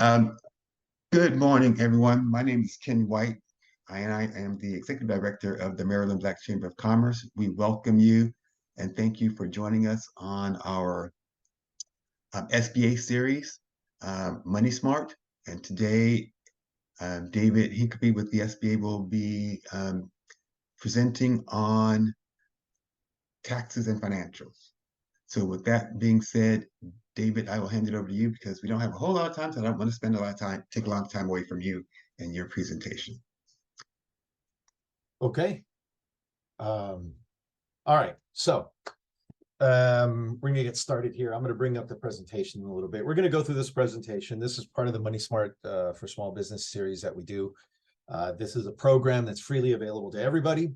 Um, Good morning, everyone. My name is Ken White, and I am the Executive Director of the Maryland Black Chamber of Commerce. We welcome you and thank you for joining us on our SBA series, Money Smart. And today, David Hinckley with the SBA will be presenting on taxes and financials. So with that being said, David, I will hand it over to you because we don't have a whole lot of time, so I don't want to spend a lot of time, take a lot of time away from you and your presentation. Okay. All right. So we're going to get started here. I'm going to bring up the presentation a little bit. We're going to go through this presentation. This is part of the Money Smart for Small Business series that we do. This is a program that's freely available to everybody.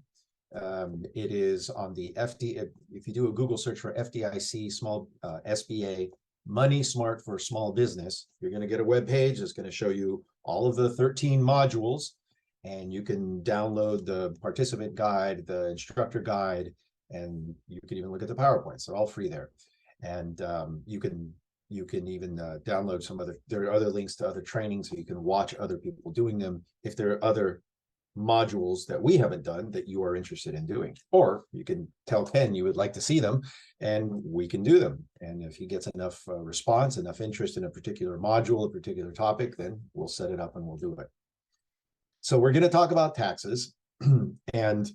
It is on the FD. If you do a Google search for FDIC small SBA Money Smart for Small Business, you're going to get a web page that's going to show you all of the 13 modules, and you can download the participant guide, the instructor guide, and you can even look at the PowerPoints. They're all free there. And you can even download some other, there are other links to other trainings, so you can watch other people doing them if there are other modules that we haven't done that you are interested in doing. Or you can tell Ken you would like to see them and we can do them. And if he gets enough response, enough interest in a particular module, a particular topic, then we'll set it up and we'll do it. So we're going to talk about taxes and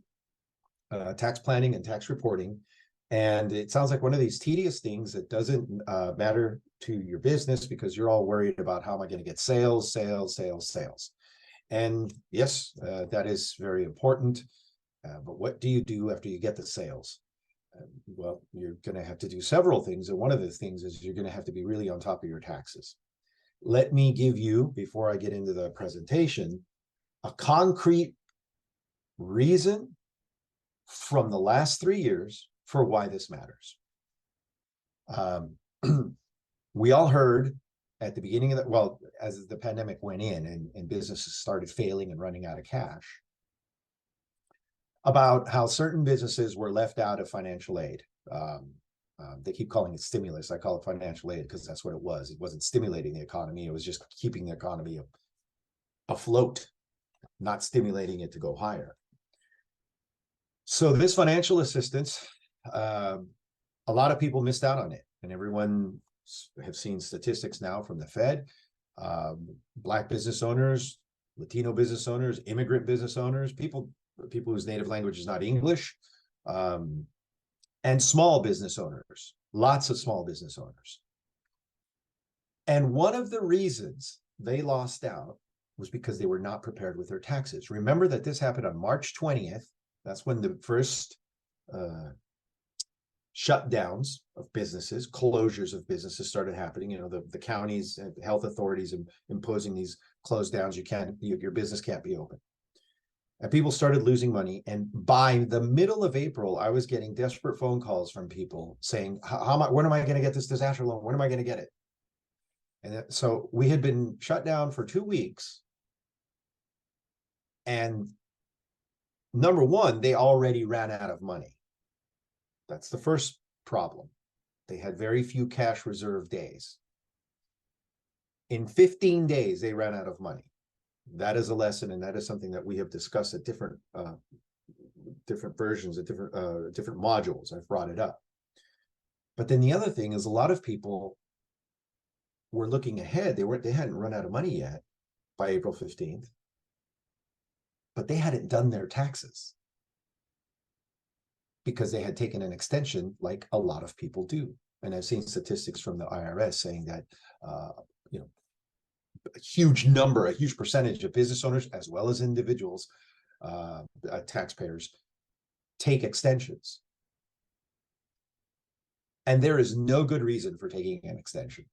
tax planning and tax reporting. And it sounds like one of these tedious things that doesn't matter to your business because you're all worried about how am I going to get sales. And yes, that is very important. But what do you do after you get the sales? Well, you're going to have to do several things. And one of the things is you're going to have to be really on top of your taxes. Let me give you, before I get into the presentation, a concrete reason from the last 3 years for why this matters. We all heard at the beginning of the, well, as the pandemic went in and businesses started failing and running out of cash, about how certain businesses were left out of financial aid. They keep calling it stimulus. I call it financial aid because that's what it was. It wasn't stimulating the economy. It was just keeping the economy afloat, not stimulating it to go higher. So this financial assistance, a lot of people missed out on it, and everyone have seen statistics now from the Fed. Black business owners, Latino business owners, immigrant business owners, people whose native language is not English, and small business owners, lots of small business owners. And one of the reasons they lost out was because they were not prepared with their taxes. Remember that this happened on March 20th. That's when the first shutdowns of businesses, closures of businesses started happening. You know, the counties and health authorities imposing these close downs. Your business can't be open. And people started losing money. And by the middle of April, I was getting desperate phone calls from people saying, when am I going to get this disaster loan? When am I going to get it? And so we had been shut down for 2 weeks. And number one, they already ran out of money. That's the first problem. They had very few cash reserve days. In 15 days, they ran out of money. That is a lesson, and that is something that we have discussed at different versions, at different modules. I've brought it up. But then the other thing is a lot of people were looking ahead. They hadn't run out of money yet by April 15th, but they hadn't done their taxes because they had taken an extension like a lot of people do. And I've seen statistics from the IRS saying that, a huge percentage of business owners, as well as individuals, taxpayers, take extensions. And there is no good reason for taking an extension.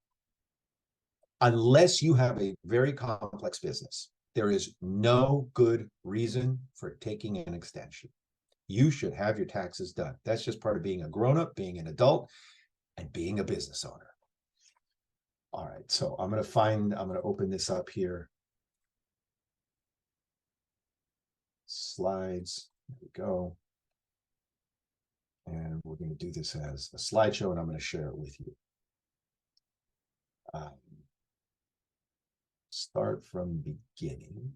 Unless you have a very complex business, there is no good reason for taking an extension. You should have your taxes done. That's just part of being a grown-up, being an adult, and being a business owner. All right, so I'm going to open this up here. Slides, there we go. And we're going to do this as a slideshow, and I'm going to share it with you. start from beginning.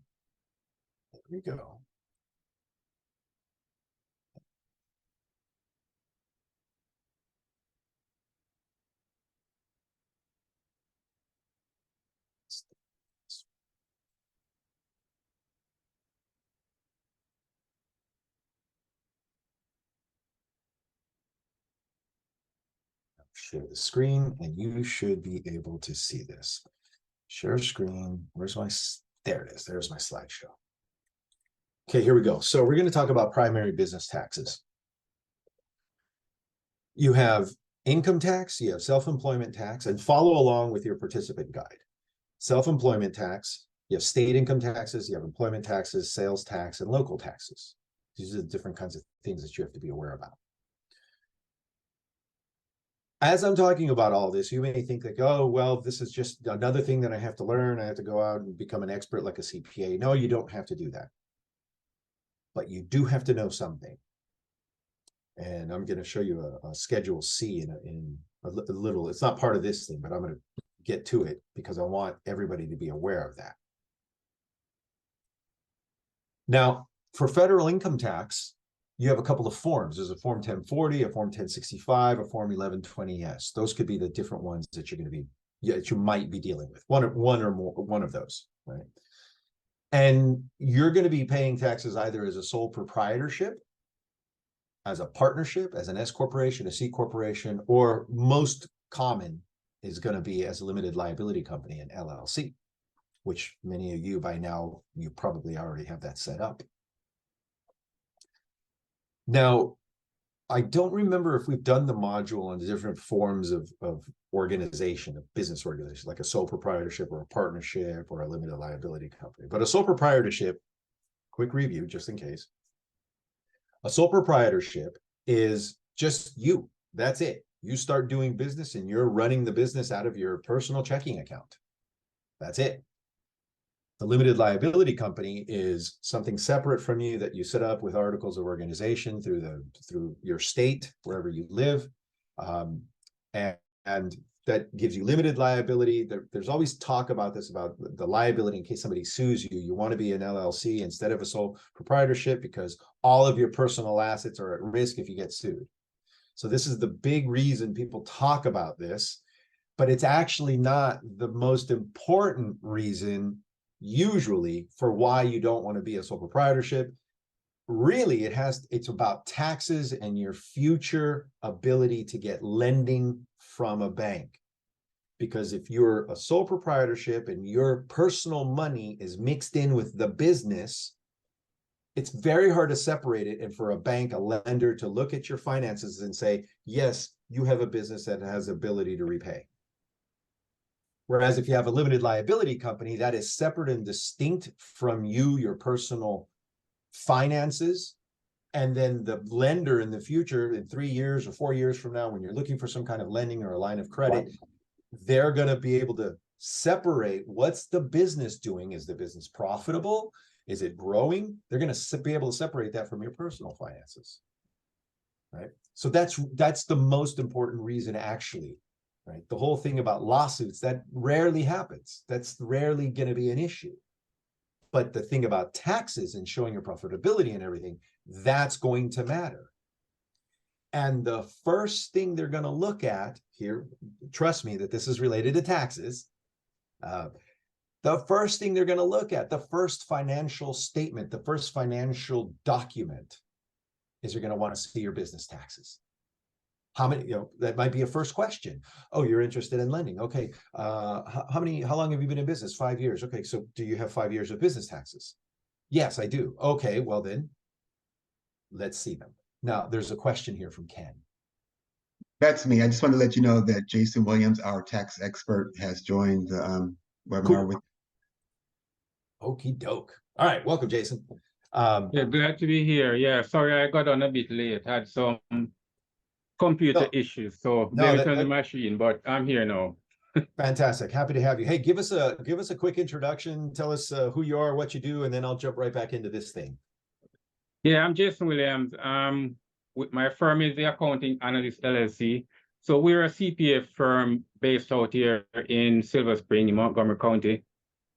There we go. Share the screen, and you should be able to see this. Share screen. Where's my, there it is. There's my slideshow. Okay, here we go. So we're going to talk about primary business taxes. You have income tax, you have self-employment tax, and follow along with your participant guide. Self-employment tax, you have state income taxes, you have employment taxes, sales tax, and local taxes. These are the different kinds of things that you have to be aware about. As I'm talking about all this, you may think like, oh, well, this is just another thing that I have to learn. I have to go out and become an expert like a CPA. No, you don't have to do that. But you do have to know something. And I'm going to show you a Schedule C in a little, it's not part of this thing, but I'm going to get to it because I want everybody to be aware of that. Now, for federal income tax, you have a couple of forms. There's a Form 1040, a Form 1065, a Form 1120S. Those could be the different ones that you're going to be, that you might be dealing with. One or more, one of those, right? And you're going to be paying taxes either as a sole proprietorship, as a partnership, as an S corporation, a C corporation, or most common is going to be as a limited liability company, an LLC, which many of you by now, you probably already have that set up. Now, I don't remember if we've done the module on the different forms of organization, of business organization, like a sole proprietorship or a partnership or a limited liability company. But a sole proprietorship, quick review, just in case. A sole proprietorship is just you. That's it. You start doing business and you're running the business out of your personal checking account. That's it. The limited liability company is something separate from you that you set up with articles of organization through your state, wherever you live. And that gives you limited liability. There's always talk about this, about the liability in case somebody sues you. You want to be an LLC instead of a sole proprietorship because all of your personal assets are at risk if you get sued. So this is the big reason people talk about this, but it's actually not the most important reason usually for why you don't want to be a sole proprietorship. Really, it's about taxes and your future ability to get lending from a bank. Because if you're a sole proprietorship and your personal money is mixed in with the business, it's very hard to separate it. And for a bank, a lender to look at your finances and say, yes, you have a business that has ability to repay. Whereas if you have a limited liability company, that is separate and distinct from you, your personal finances. And then the lender in the future, in 3 years or 4 years from now, when you're looking for some kind of lending or a line of credit, they're going to be able to separate what's the business doing. Is the business profitable? Is it growing? They're going to be able to separate that from your personal finances. Right. So that's the most important reason, actually. Right. The whole thing about lawsuits, that rarely happens. That's rarely going to be an issue. But the thing about taxes and showing your profitability and everything, that's going to matter. And the first thing they're going to look at here, trust me that this is related to taxes. The first thing they're going to look at, the first financial statement, the first financial document, is you're going to want to see your business taxes. How many, that might be a first question. Oh, you're interested in lending. Okay. How long have you been in business? 5 years. Okay. So do you have 5 years of business taxes? Yes, I do. Okay. Well then, let's see them. Now there's a question here from Ken. That's me. I just want to let you know that Jason Williams, our tax expert, has joined the webinar with. Okie doke. All right. Welcome, Jason. Yeah, glad to be here. Yeah, sorry I got on a bit late. Had some computer issues, so blame it on the machine, but I'm here now. Fantastic. Happy to have you. Hey, give us a quick introduction. Tell us who you are, what you do, and then I'll jump right back into this thing. Yeah, I'm Jason Williams. With my firm is the Accounting Analyst LLC. So we're a CPA firm based out here in Silver Spring, in Montgomery County.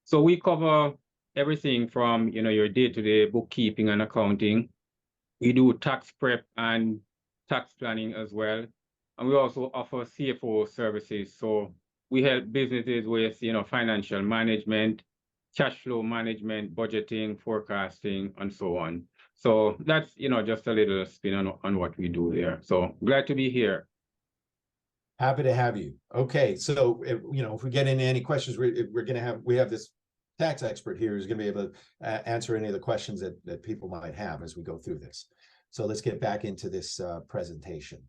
So we cover everything from, your day-to-day bookkeeping and accounting. We do tax prep and tax planning as well. And we also offer CFO services. So we help businesses with, financial management, cash flow management, budgeting, forecasting, and so on. So that's, just a little spin on what we do there. So glad to be here. Happy to have you. Okay, so if we get into any questions, we have this tax expert here who's going to be able to answer any of the questions that people might have as we go through this. So let's get back into this presentation.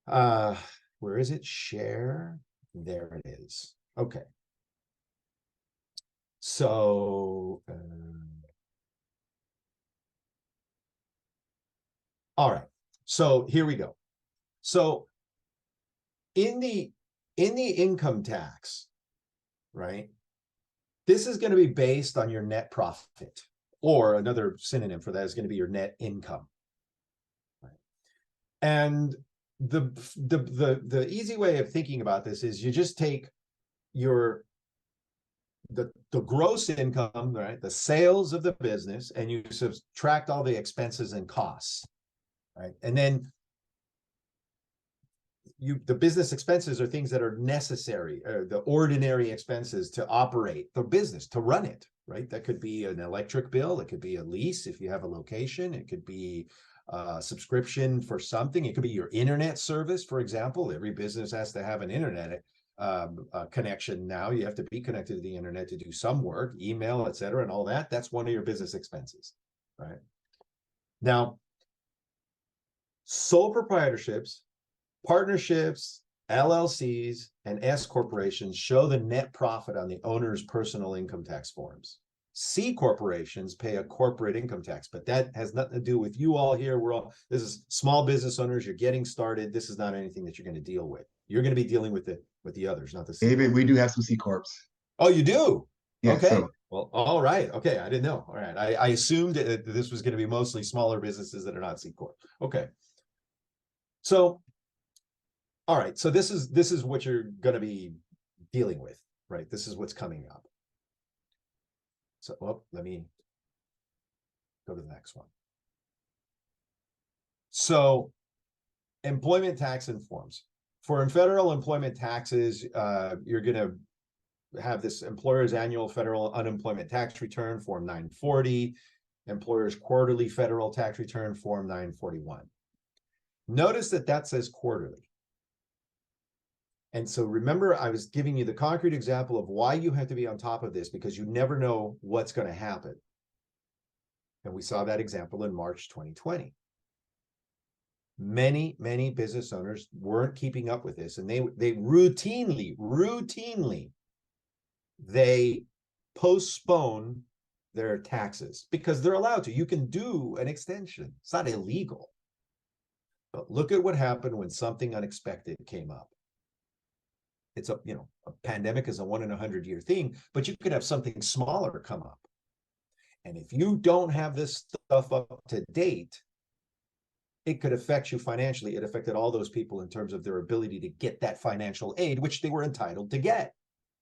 Where is it? Share. There it is. Okay. So all right. So here we go. So in the income tax, right? This is going to be based on your net profit, or another synonym for that is going to be your net income. Right? And the easy way of thinking about this is you just take the gross income, right? The sales of the business, and you subtract all the expenses and costs, right? And then the business expenses are things that are necessary, or the ordinary expenses to operate the business, to run it, right? That could be an electric bill, it could be a lease if you have a location, it could be a subscription for something, it could be your internet service, for example. Every business has to have an internet connection now. You have to be connected to the internet to do some work, email, etc., and all that. That's one of your business expenses, right? Now, sole proprietorships, partnerships, LLCs, and S corporations show the net profit on the owner's personal income tax forms. C corporations pay a corporate income tax, but that has nothing to do with you all here. This is small business owners. You're getting started. This is not anything that you're going to deal with. You're going to be dealing with the others, not the C. David, we do have some C corps. Oh, you do? Yeah, okay. So, well, all right. Okay, I didn't know. All right, I assumed that this was going to be mostly smaller businesses that are not C corp. Okay. So, all right. So this is what you're going to be dealing with, right? This is what's coming up. So, let me go to the next one. So, employment tax and forms. For federal employment taxes, you're going to have this employer's annual federal unemployment tax return, Form 940, employer's quarterly federal tax return, Form 941. Notice that says quarterly. And so remember, I was giving you the concrete example of why you have to be on top of this, because you never know what's going to happen. And we saw that example in March 2020. Many business owners weren't keeping up with this, and they routinely they postpone their taxes because they're allowed to. You can do an extension. It's not illegal. But look at what happened when something unexpected came up. It's a pandemic is a 1 in 100-year thing, but you could have something smaller come up. And if you don't have this stuff up to date, it could affect you financially. It affected all those people in terms of their ability to get that financial aid, which they were entitled to get,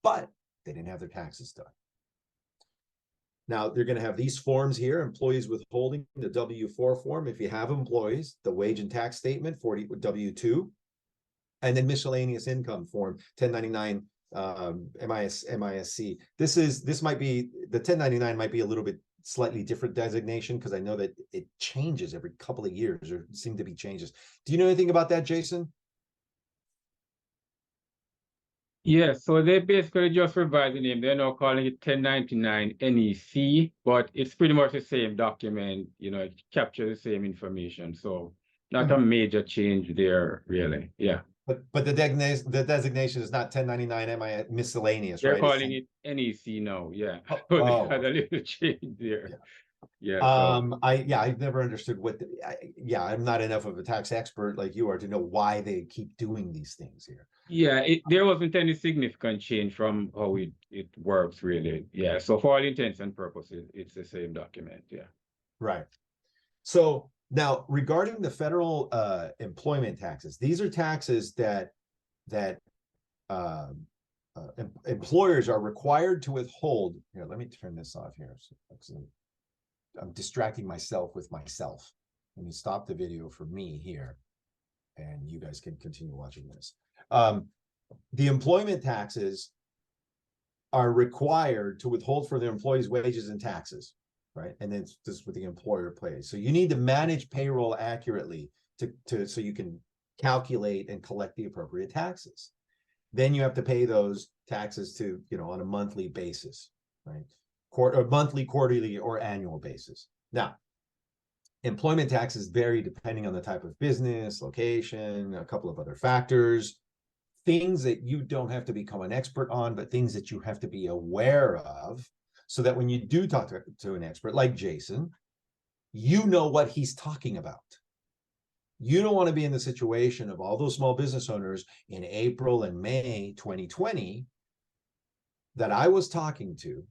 but they didn't have their taxes done. Now, they're going to have these forms here: employees withholding, the W-4 form, if you have employees, the wage and tax statement, 40 W-2, and then miscellaneous income form, 1099 MISC. This might be, the 1099 might be a little bit slightly different designation, because I know that it changes every couple of years, or seem to be changes. Do you know anything about that, Jason? Yes, so they basically just revised the name. They're now calling it 1099 NEC, but it's pretty much the same document. It captures the same information. So not a major change there, really. Yeah. But the designation is not 1099 MI miscellaneous, They're right? calling it NEC now. Yeah. Oh, But they had a little change there. Yeah. I've never understood I'm not enough of a tax expert like you are to know why they keep doing these things here. Yeah, there wasn't any significant change from how it works, really. Yeah, so for all intents and purposes, it's the same document. Yeah. Right. So now, regarding the federal employment taxes, these are taxes that employers are required to withhold. Here, let me turn this off here. I'm distracting myself with myself. Let me stop the video for me here, and you guys can continue watching this. The employment taxes are required to withhold for the employee's wages and taxes, right? And then this is what the employer pays. So you need to manage payroll accurately so you can calculate and collect the appropriate taxes. Then you have to pay those taxes to, on a monthly basis, right? Monthly, quarterly, or annual basis. Now, employment taxes vary depending on the type of business, location, a couple of other factors, things that you don't have to become an expert on, but things that you have to be aware of, so that when you do talk to an expert like Jason, you know what he's talking about. You don't want to be in the situation of all those small business owners in April and May 2020 that I was talking to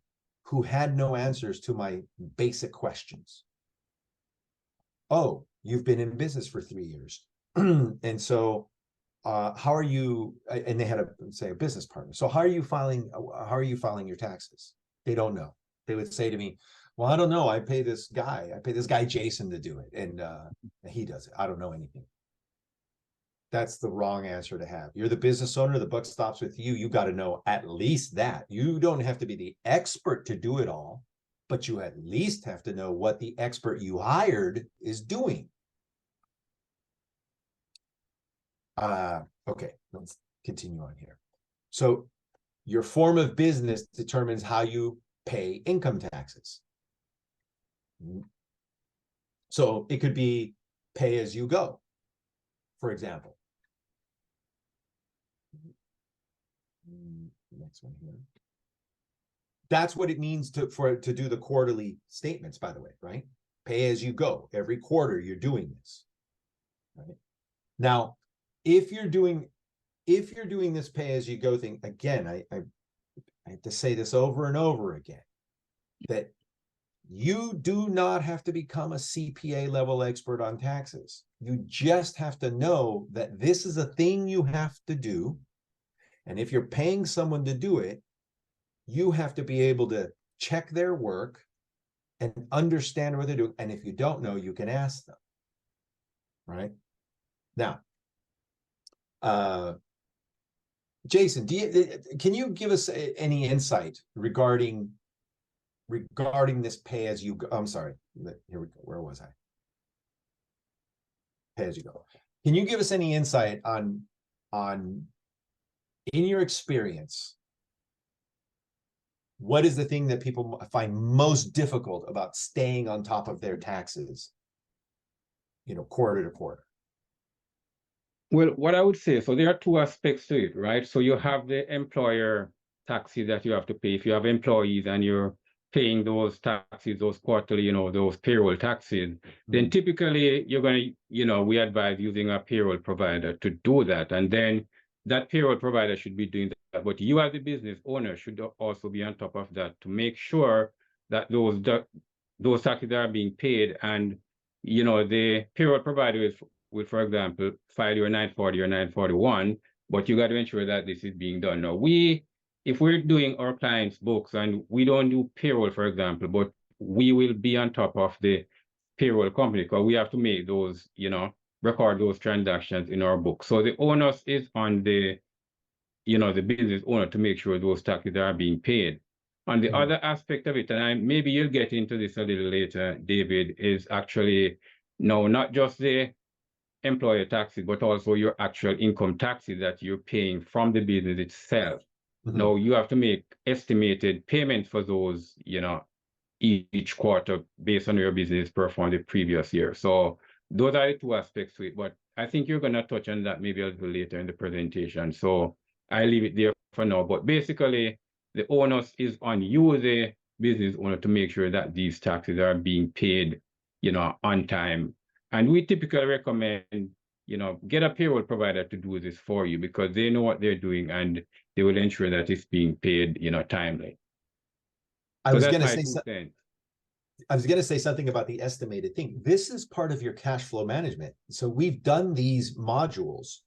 who had no answers to my basic questions. Oh, you've been in business for 3 years. And so how are you, and they had a business partner. So how are you filing your taxes? They don't know. They would say to me, well, I don't know. I pay this guy Jason to do it. And he does it. I don't know anything. That's the wrong answer to have. You're the business owner. The buck stops with you. You got to know at least that. You don't have to be the expert to do it all, but you at least have to know what the expert you hired is doing. Okay, let's continue on here. So your form of business determines how you pay income taxes. So it could be pay as you go, for example. Next one here. That's what it means to do the quarterly statements, by the way, right? Pay as you go. Every quarter you're doing this. Right? Now, if you're doing this pay as you go thing, again, I have to say this over and over again, that you do not have to become a CPA level expert on taxes. You just have to know that this is a thing you have to do. And if you're paying someone to do it, you have to be able to check their work and understand what they're doing. And if you don't know, you can ask them. Right? Now, Jason, can you give us any insight regarding this pay as you go? I'm sorry. Here we go. Where was I? Pay as you go. Can you give us any insight on in your experience, what is the thing that people find most difficult about staying on top of their taxes, quarter to quarter? Well, what I would say, so there are two aspects to it, right? So you have the employer taxes that you have to pay. If you have employees and you're paying those taxes, those quarterly, those payroll taxes, then typically you're going to, we advise using a payroll provider to do that. And then that payroll provider should be doing that. But you as the business owner should also be on top of that to make sure that those taxes are being paid. And, the payroll provider will, for example, file your 940 or 941, but you got to ensure that this is being done. Now, if we're doing our clients' books and we don't do payroll, for example, but we will be on top of the payroll company because we have to make those, record those transactions in our book. So the onus is on the business owner to make sure those taxes are being paid. On the other aspect of it, and maybe you'll get into this a little later, David, is actually not just the employer taxes, but also your actual income taxes that you're paying from the business itself. Now you have to make estimated payments for those, each quarter based on your business performed the previous year. So those are the two aspects to it. But I think you're going to touch on that maybe a little later in the presentation. So I leave it there for now. But basically, the onus is on you, the business owner, to make sure that these taxes are being paid, on time. And we typically recommend, get a payroll provider to do this for you because they know what they're doing and they will ensure that it's being paid, timely. I was going to say something about the estimated thing. This is part of your cash flow management. So we've done these modules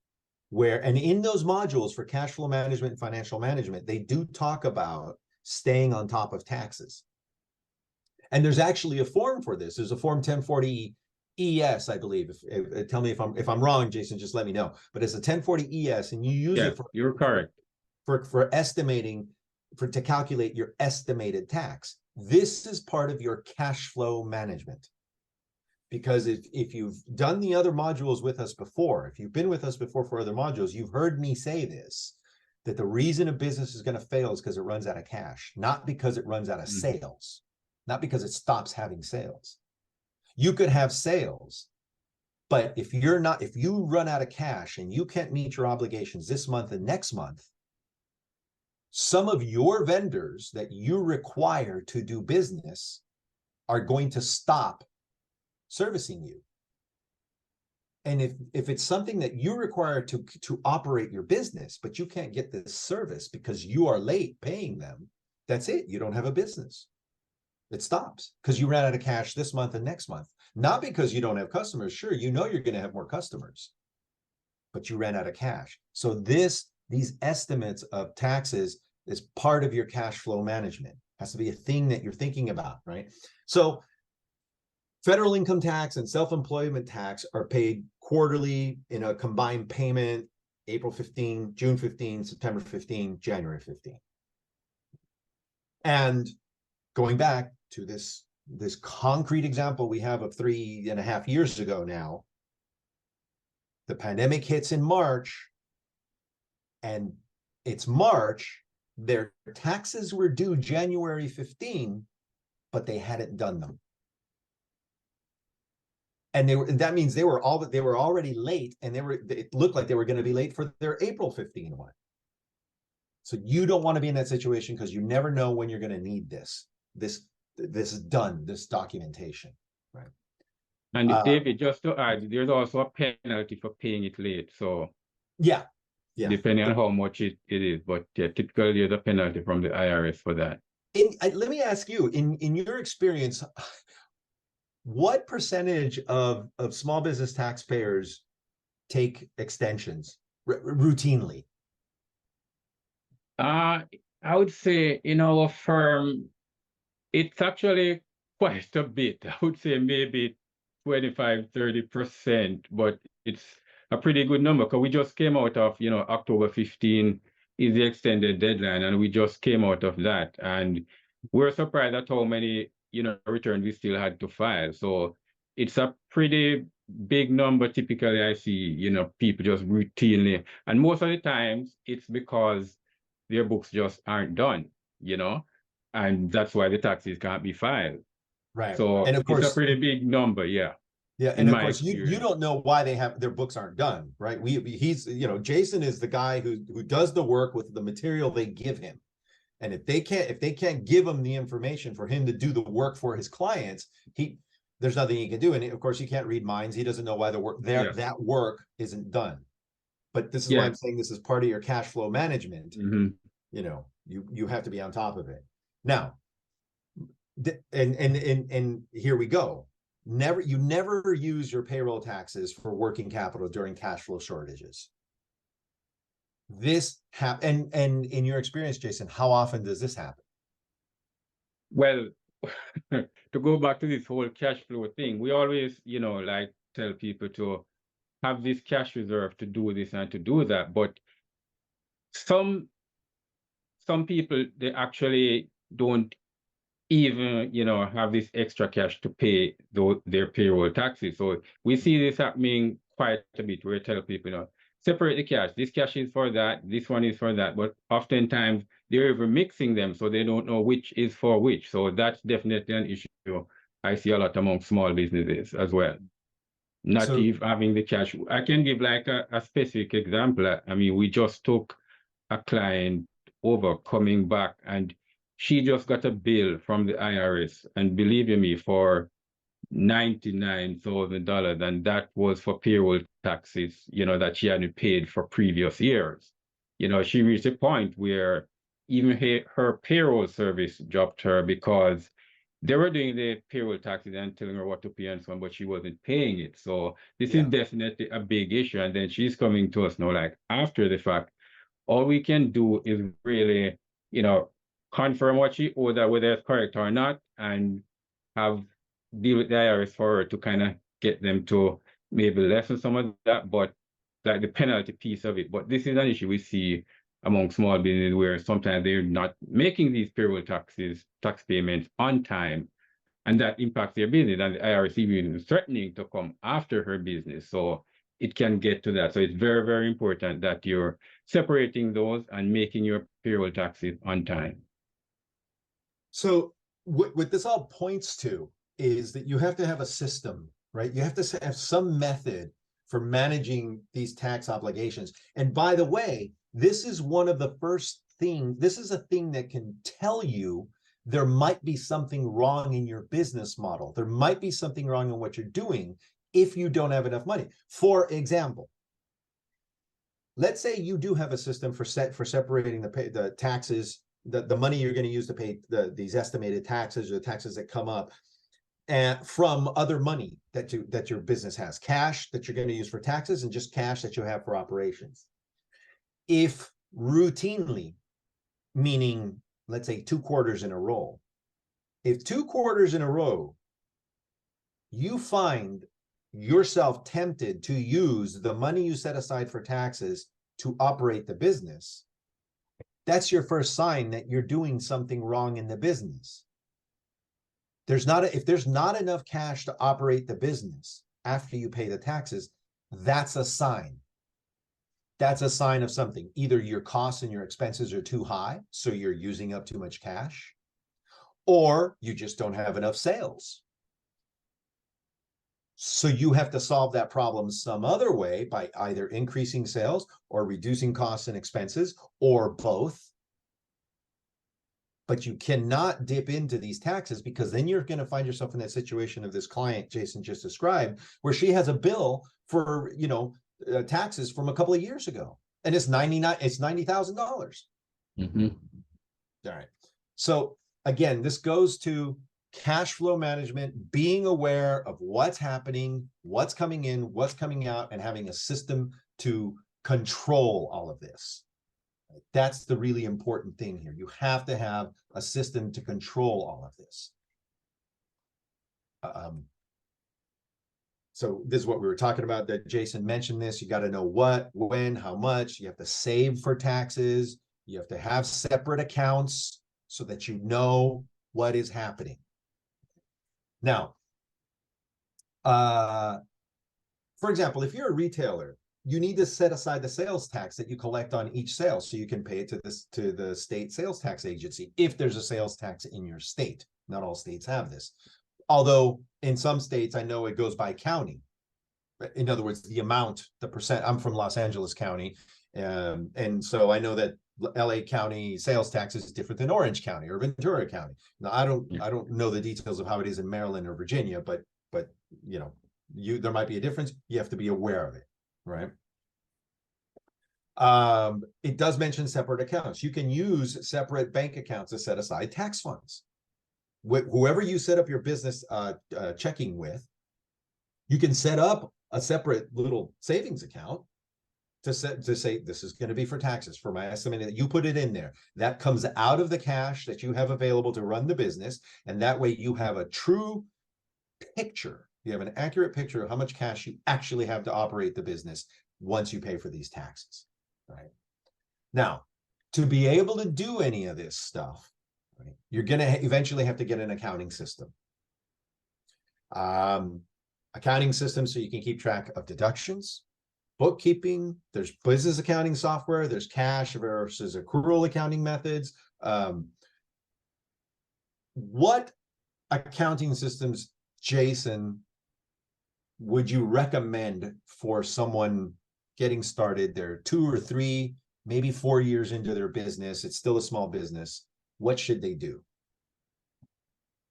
and in those modules for cash flow management and financial management, they do talk about staying on top of taxes. And there's actually a form for this. There's a form 1040 ES, I believe. Tell me if I'm wrong, Jason, just let me know. But it's a 1040 ES, and you use it for, you're correct. For estimating, to calculate your estimated tax. This is part of your cash flow management. Because if you've done the other modules with us before, if you've been with us before for other modules, you've heard me say this, that the reason a business is going to fail is because it runs out of cash, not because it runs out of sales, not because it stops having sales. You could have sales, but if you run out of cash and you can't meet your obligations this month and next month, some of your vendors that you require to do business are going to stop servicing you. And if it's something that you require to operate your business, but you can't get this service because you are late paying them, that's it. You don't have a business. It stops because you ran out of cash this month and next month. Not because you don't have customers. Sure, you know you're going to have more customers, but you ran out of cash. So these estimates of taxes is part of your cash flow management. Has to be a thing that you're thinking about, right? So federal income tax and self-employment tax are paid quarterly in a combined payment, April 15, June 15, September 15, January 15. And going back to this concrete example we have of 3.5 years ago now, the pandemic hits in March, and it's March, their taxes were due January 15, but they hadn't done them. And that means they were already late, and it looked like they were going to be late for their April 15 one. So you don't want to be in that situation because you never know when you're going to need this is done, this documentation, right? And David, just to add, there's also a penalty for paying it late. So yeah, depending on how much it is, but typically there's a penalty from the IRS for that. Let me ask you, in your experience, what percentage of small business taxpayers take extensions routinely? I would say in our firm, it's actually quite a bit. I would say maybe 25–30%, but it's a pretty good number because we just came out of, October 15 is the extended deadline, and we just came out of that. And we're surprised at how many, returns we still had to file. So it's a pretty big number. Typically, I see, people just routinely, and most of the times it's because their books just aren't done, and that's why the taxes can't be filed. Right. So and of course, it's a pretty big number, yeah. Yeah, and of course, you don't know why their books aren't done, right? Jason is the guy who does the work with the material they give him. And if they can't give him the information for him to do the work for his clients, there's nothing he can do. And of course, he can't read minds. He doesn't know why that work isn't done. But this is why I'm saying this is part of your cash flow management. You have to be on top of it. Now, and here we go. You never use your payroll taxes for working capital during cash flow shortages. And in your experience, Jason, how often does this happen? Well, to go back to this whole cash flow thing, we always, like tell people to have this cash reserve to do this and to do that. But some people, they actually don't even, have this extra cash to pay their payroll taxes. So we see this happening quite a bit. We tell people, separate the cash. This cash is for that. This one is for that. But oftentimes they're even mixing them, so they don't know which is for which. So that's definitely an issue I see a lot among small businesses as well. Not even having the cash. I can give like a specific example. I mean, we just took a client over coming back, and she just got a bill from the IRS, and believe you me, for $99,000, and that was for payroll taxes, that she hadn't paid for previous years. She reached a point where even her payroll service dropped her because they were doing the payroll taxes and telling her what to pay and so on, but she wasn't paying it. So this is definitely a big issue. And then she's coming to us now, like after the fact. All we can do is really, confirm what she owed, that whether it's correct or not, and have deal with the IRS for her to kind of get them to maybe lessen some of that, but like the penalty piece of it. But this is an issue we see among small businesses where sometimes they're not making these payroll tax payments on time, and that impacts their business, and the IRS even threatening to come after her business. So it can get to that. So it's very, very important that you're separating those and making your payroll taxes on time. So what this all points to is that you have to have a system, right? You have to have some method for managing these tax obligations. And by the way, this is one of the first things, this is a thing that can tell you there might be something wrong in your business model. There might be something wrong in what you're doing if you don't have enough money. For example, let's say you do have a system for separating the taxes, the money you're going to use to pay these estimated taxes or the taxes that come up, and from other money that your business has, cash that you're going to use for taxes and just cash that you have for operations. If routinely, meaning let's say 2 quarters in a row, if 2 quarters in a row you find yourself tempted to use the money you set aside for taxes to operate the business, that's your first sign that you're doing something wrong in the business. If there's not enough cash to operate the business after you pay the taxes, that's a sign. That's a sign of something. Either your costs and your expenses are too high, so you're using up too much cash, or you just don't have enough sales. So you have to solve that problem some other way by either increasing sales or reducing costs and expenses, or both. But you cannot dip into these taxes, because then you're going to find yourself in that situation of this client Jason just described, where she has a bill for, taxes from a couple of years ago, and it's $90,000. Mm-hmm. All right. So again, this goes to cash flow management, being aware of what's happening, what's coming in, what's coming out, and having a system to control all of this. That's the really important thing here. You have to have a system to control all of this. So this is what we were talking about, that Jason mentioned this. You got to know what, when, how much. You have to save for taxes. You have to have separate accounts so that you know what is happening. Now, for example, if you're a retailer, you need to set aside the sales tax that you collect on each sale so you can pay it to the state sales tax agency, if there's a sales tax in your state. Not all states have this. Although in some states, I know it goes by county. In other words, the amount, the percent. I'm from Los Angeles County, and so I know that LA County sales tax is different than Orange County or Ventura County. Now, I don't know the details of how it is in Maryland or Virginia, but there might be a difference. You have to be aware of it, right? It does mention separate accounts. You can use separate bank accounts to set aside tax funds. Whoever you set up your business checking with, you can set up a separate little savings account to say this is going to be for taxes, for my estimate. You put it in there. That comes out of the cash that you have available to run the business, and that way you have a true picture. You have an accurate picture of how much cash you actually have to operate the business once you pay for these taxes. Right now, to be able to do any of this stuff, right, you're going to eventually have to get an accounting system. Accounting system so you can keep track of deductions, bookkeeping. There's business accounting software. There's cash versus accrual accounting methods. What accounting systems, Jason, would you recommend for someone getting started? They're 2 or 3, maybe 4 years into their business. It's still a small business. What should they do?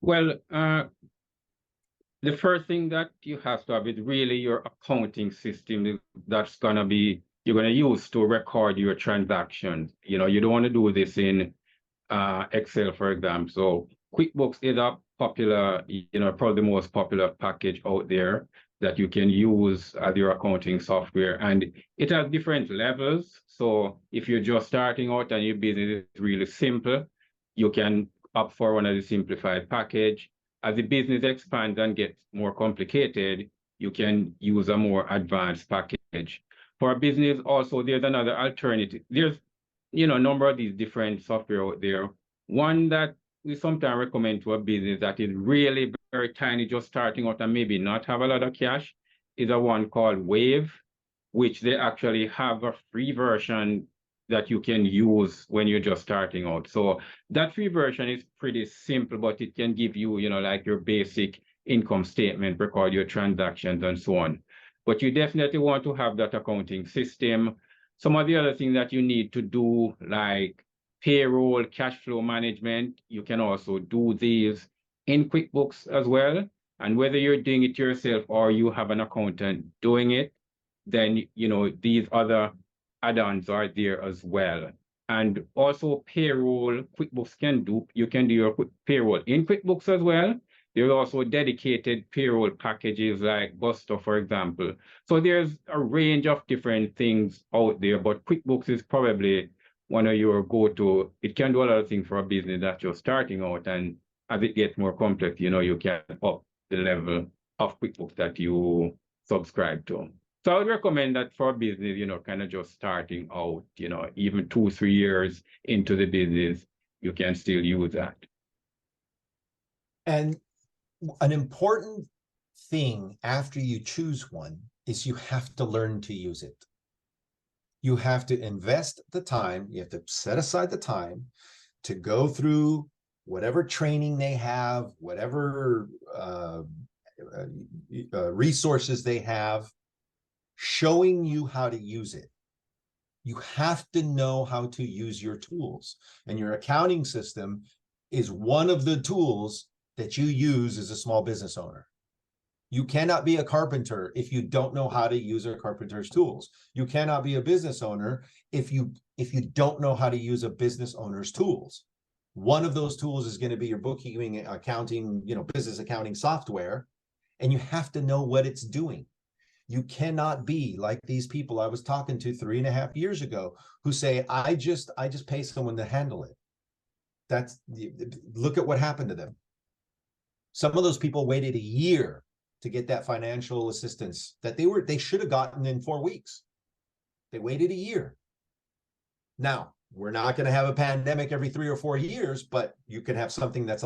Well, the first thing that you have to have is really your accounting system that's you're going to use to record your transactions. You don't want to do this in Excel, for example. So QuickBooks is a popular, probably the most popular package out there that you can use as your accounting software, and it has different levels. So if you're just starting out and your business is really simple, you can opt for one of the simplified package. As the business expands and gets more complicated, you can use a more advanced package. For a business also, there's another alternative. There's, a number of these different software out there. One that we sometimes recommend to a business that is really very tiny, just starting out and maybe not have a lot of cash, is a one called Wave, which they actually have a free version that you can use when you're just starting out. So that free version is pretty simple, but it can give you, like your basic income statement, record your transactions and so on. But you definitely want to have that accounting system. Some of the other things that you need to do, like payroll, cash flow management, you can also do these in QuickBooks as well. And whether you're doing it yourself or you have an accountant doing it, then, these other add-ons are there as well. And also payroll, QuickBooks can do, you can do your payroll in QuickBooks as well. There are also dedicated payroll packages like Buster, for example. So there's a range of different things out there, but QuickBooks is probably one of your go-to. It can do a lot of things for a business that you're starting out, and as it gets more complex, you can up the level of QuickBooks that you subscribe to. So I would recommend that for a business, kind of just starting out, even 2-3 years into the business, you can still use that. And an important thing after you choose one is you have to learn to use it. You have to invest the time, you have to set aside the time to go through whatever training they have, whatever resources they have, showing you how to use it. You have to know how to use your tools, and your accounting system is one of the tools that you use as a small business owner. You cannot be a carpenter if you don't know how to use a carpenter's tools. You cannot be a business owner if you don't know how to use a business owner's tools. One of those tools is going to be your bookkeeping, accounting, business accounting software, and you have to know what it's doing. You cannot be like these people I was talking to 3.5 years ago who say, I just pay someone to handle it. Look at what happened to them. Some of those people waited a year to get that financial assistance that they should have gotten in 4 weeks. They waited a year. Now, we're not going to have a pandemic every 3 or 4 years, but you can have something that's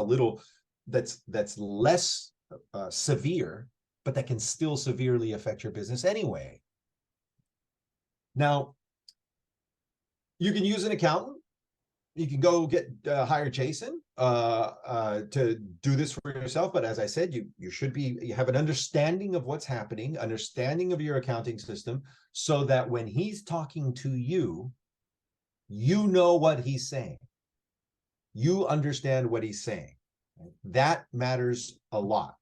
that's less severe, but that can still severely affect your business anyway. Now, you can use an accountant. You can go hire Jason to do this for yourself. But as I said, you have an understanding of what's happening, understanding of your accounting system, so that when he's talking to you, you know what he's saying. You understand what he's saying. That matters a lot.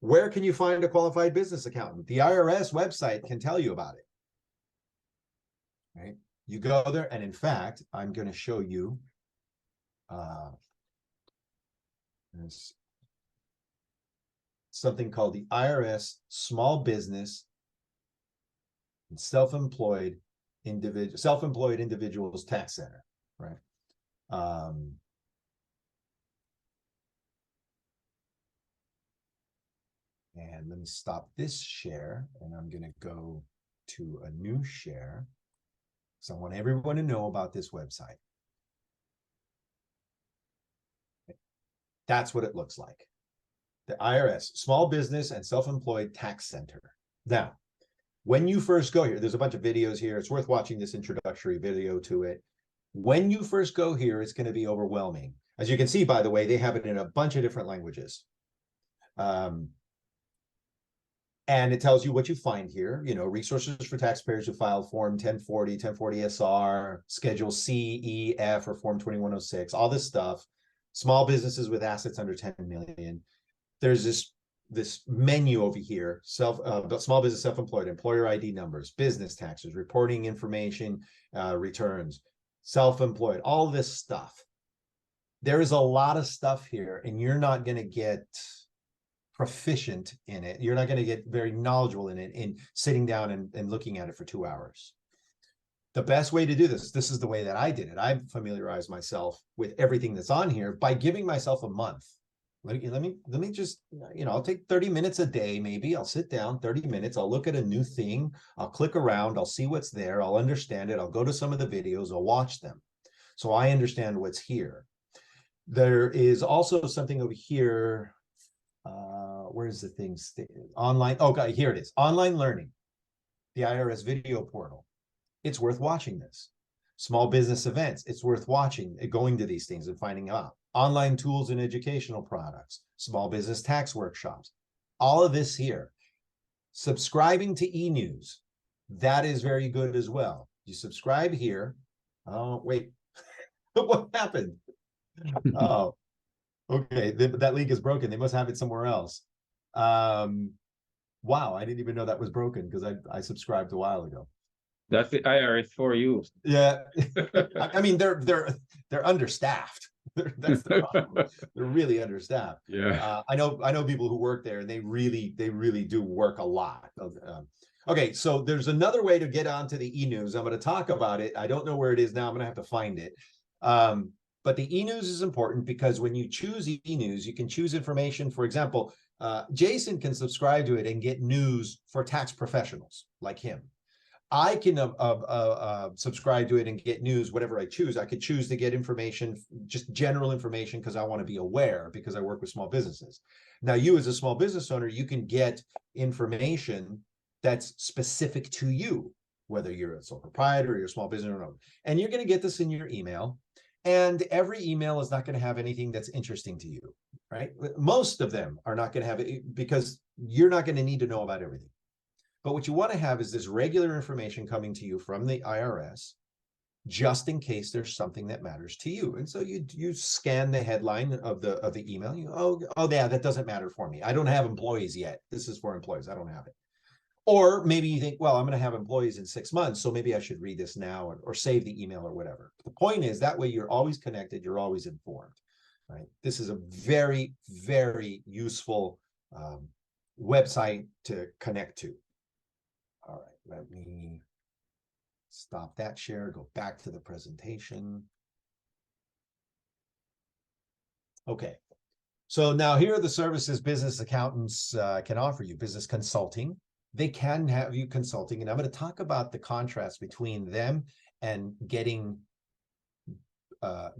Where can you find a qualified business accountant? The IRS website can tell you about it. Right? You go there, and in fact, I'm going to show you there's something called the IRS Small Business and Self-Employed Individuals Tax Center, right? And let me stop this share, and I'm going to go to a new share. So I want everyone to know about this website. That's what it looks like. The IRS, Small Business and Self-Employed Tax Center. Now, when you first go here, there's a bunch of videos here. It's worth watching this introductory video to it. When you first go here, it's going to be overwhelming. As you can see, by the way, they have it in a bunch of different languages. And it tells you what you find here, resources for taxpayers who filed Form 1040, 1040-SR, Schedule C, E, F, or Form 2106, all this stuff. Small businesses with assets under 10 million. There's this menu over here, small business, self-employed, employer ID numbers, business taxes, reporting information, returns, self-employed, all this stuff. There is a lot of stuff here, and you're not going to get proficient in it. You're not going to get very knowledgeable in it in sitting down and looking at it for 2 hours. The best way to do this is the way that I did it. I familiarized myself with everything that's on here by giving myself a month. Let me just, I'll take 30 minutes a day, maybe. I'll sit down 30 minutes. I'll look at a new thing. I'll click around. I'll see what's there. I'll understand it. I'll go to some of the videos. I'll watch them. So I understand what's here. There is also something over here. Where's the thing? Online. Okay, here it is. Online learning. The IRS video portal. It's worth watching this. Small business events, it's worth watching, going to these things and finding out. Online tools and educational products, small business tax workshops, all of this here. Subscribing to e-news, that is very good as well. You subscribe here. Oh, wait, what happened? Oh, okay, that link is broken. They must have it somewhere else. Wow, I didn't even know that was broken because I subscribed a while ago. That's the IRS for you. Yeah, I mean they're understaffed. That's the problem. They're really understaffed. Yeah. I know people who work there, and they really do work a lot. Okay, so there's another way to get onto the e-news. I'm going to talk about it. I don't know where it is now. I'm going to have to find it. But the e-news is important because when you choose e-news, you can choose information. For example, Jason can subscribe to it and get news for tax professionals like him. I can subscribe to it and get news, whatever I choose. I could choose to get information, just general information, because I want to be aware, because I work with small businesses. Now, you as a small business owner, you can get information that's specific to you, whether you're a sole proprietor or you're a small business owner. And you're going to get this in your email. And every email is not going to have anything that's interesting to you, right? Most of them are not going to have it because you're not going to need to know about everything. But what you want to have is this regular information coming to you from the IRS, just in case there's something that matters to you. And so you scan the headline of the email. Oh yeah, that doesn't matter for me. I don't have employees yet. This is for employees. I don't have it. Or maybe you think, well, I'm going to have employees in 6 months, so maybe I should read this now or save the email or whatever. The point is that way you're always connected. You're always informed, right? This is a very, very useful website to connect to. All right, let me stop that share, go back to the presentation. Okay, so now here are the services business accountants can offer you. Business consulting. They can have you consulting, and I'm going to talk about the contrast between them and getting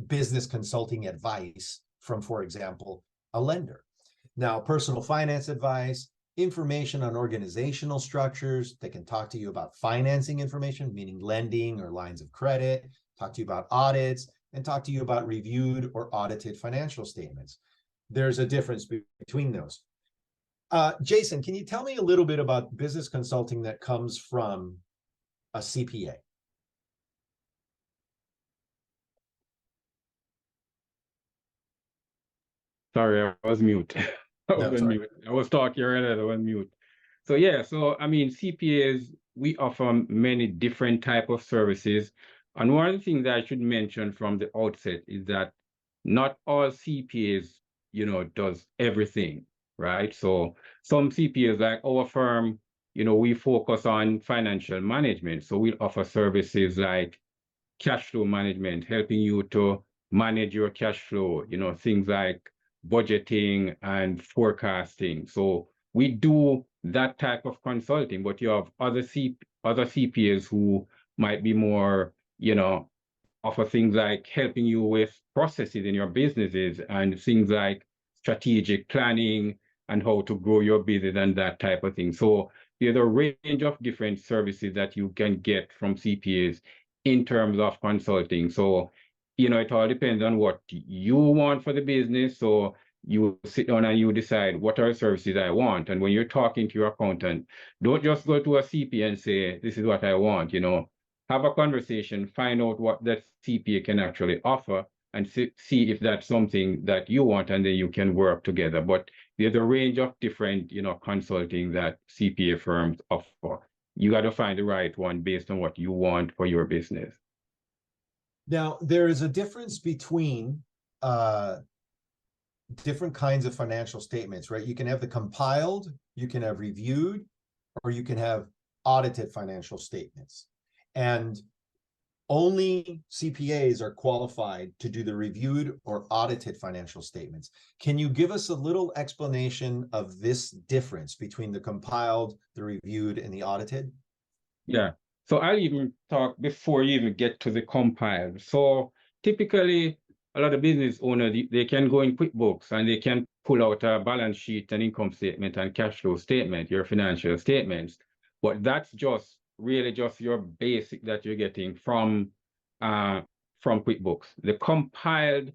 business consulting advice from, for example, a lender. Now, personal finance advice, information on organizational structures. They can talk to you about financing information, meaning lending or lines of credit, talk to you about audits, and talk to you about reviewed or audited financial statements. There's a difference between those. Jason, can you tell me a little bit about business consulting that comes from a CPA? Sorry, I was mute. I was on sorry. mute. I was talking earlier, I was mute. So yeah, so I mean, CPAs, we offer many different type of services. And one of the things that I should mention from the outset is that not all CPAs, does everything, right? So some CPAs, like our firm, we focus on financial management. So we offer services like cash flow management, helping you to manage your cash flow, things like budgeting and forecasting. So we do that type of consulting, but you have other CPAs who might be more, offer things like helping you with processes in your businesses and things like strategic planning and how to grow your business and that type of thing. So there's a range of different services that you can get from CPAs in terms of consulting. So, it all depends on what you want for the business. So you sit down and you decide what are the services I want. And when you're talking to your accountant, don't just go to a CPA and say, this is what I want, have a conversation, find out what that CPA can actually offer and see if that's something that you want, and then you can work together. But there's a range of different, consulting that CPA firms offer. You got to find the right one based on what you want for your business. Now, there is a difference between different kinds of financial statements, right? You can have the compiled, you can have reviewed, or you can have audited financial statements. And only CPAs are qualified to do the reviewed or audited financial statements. Can you give us a little explanation of this difference between the compiled, the reviewed, and the audited? Yeah. So I'll even talk before you even get to the compiled. So typically, a lot of business owners, they can go in QuickBooks and they can pull out a balance sheet, an income statement, and cash flow statement, your financial statements. But that's just really just your basic that you're getting from QuickBooks. The compiled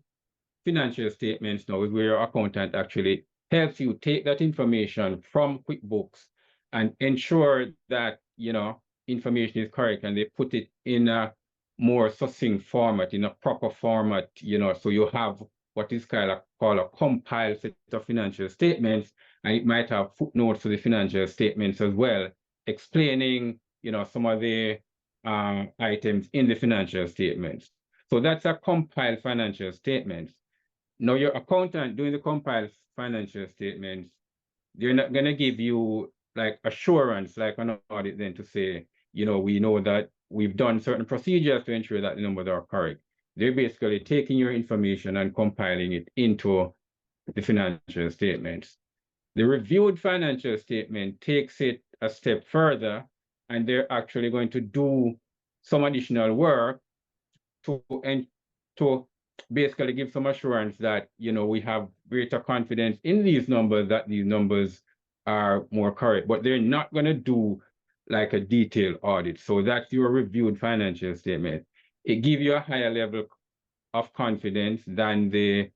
financial statements now is where your accountant actually helps you take that information from QuickBooks and ensure that, you know, information is correct, and they put it in a more succinct format, in a proper format, you know, so you have what is called a compiled set of financial statements, and it might have footnotes to the financial statements as well, explaining, you know, some of the items in the financial statements. So that's a compiled financial statements. Now, your accountant doing the compiled financial statements, they're not going to give you like assurance, like an audit, then to say, you know, we know that we've done certain procedures to ensure that the numbers are correct. They're basically taking your information and compiling it into the financial statements. The reviewed financial statement takes it a step further, and they're actually going to do some additional work to basically give some assurance that, you know, we have greater confidence in these numbers, that these numbers are more correct, but they're not going to do like a detailed audit. So that's your reviewed financial statement. It gives you a higher level of confidence than the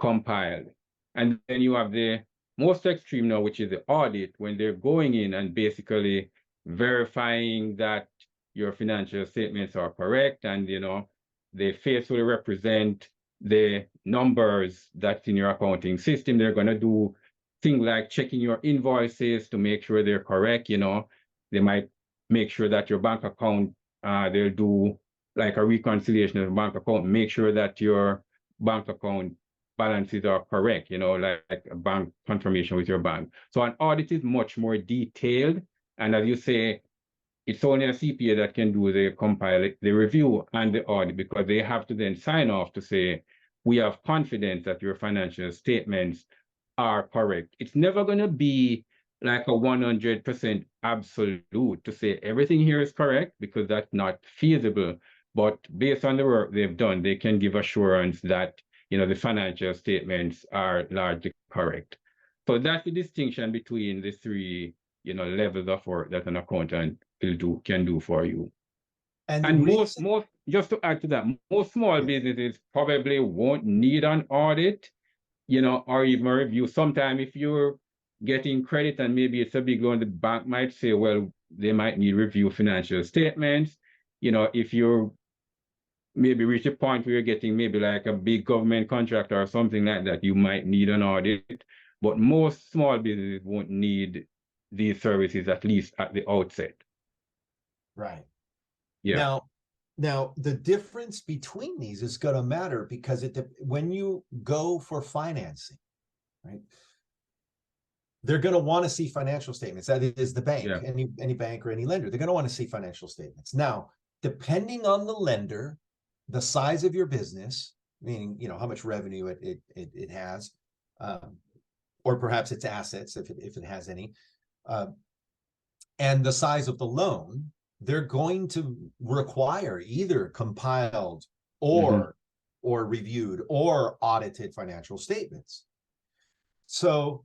compiled. And then you have the most extreme now, which is the audit, when they're going in and basically verifying that your financial statements are correct, and, you know, they faithfully represent the numbers that's in your accounting system. They're going to do things like checking your invoices to make sure they're correct. You know, they might make sure that your bank account, they'll do like a reconciliation of the bank account, make sure that your bank account balances are correct, you know, like a bank confirmation with your bank. So an audit is much more detailed. And as you say, it's only a CPA that can do the compile, the review and the audit, because they have to then sign off to say, we have confidence that your financial statements are correct. It's never going to be like a 100% absolute to say everything here is correct, because that's not feasible. But based on the work they've done, they can give assurance that, you know, the financial statements are largely correct. So that's the distinction between the three, you know, levels of work that an accountant can do for you. And most, just to add to that, most small businesses probably won't need an audit, you know, or even a review. Sometimes if you're getting credit and maybe it's a big loan, the bank might say, well, they might need review financial statements. You know, if you're maybe reach a point where you're getting maybe like a big government contract or something like that, you might need an audit. But most small businesses won't need these services, at least at the outset. Right. Yeah. Now the difference between these is going to matter, because when you go for financing, right, they're going to want to see financial statements. That is the bank, Yeah. any bank or any lender. They're going to want to see financial statements. Now, depending on the lender, the size of your business, meaning, you know, how much revenue it has, or perhaps its assets, if it has any, and the size of the loan, they're going to require either compiled or reviewed or audited financial statements. So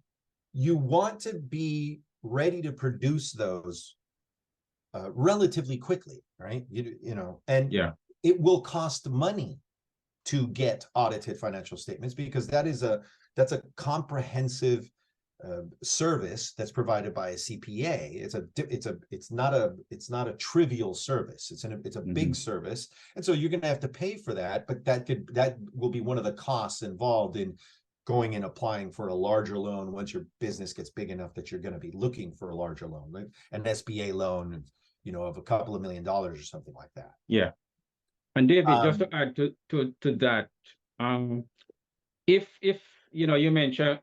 you want to be ready to produce those relatively quickly, right? You know, and it will cost money to get audited financial statements, because that's a comprehensive service that's provided by a CPA. It's not a trivial service. It's a big service, and so you're going to have to pay for that. But that will be one of the costs involved in going and applying for a larger loan once your business gets big enough that you're going to be looking for a larger loan, like an SBA loan, you know, of a couple of $1 million or something like that. Yeah. And David, just to add to that, if you mentioned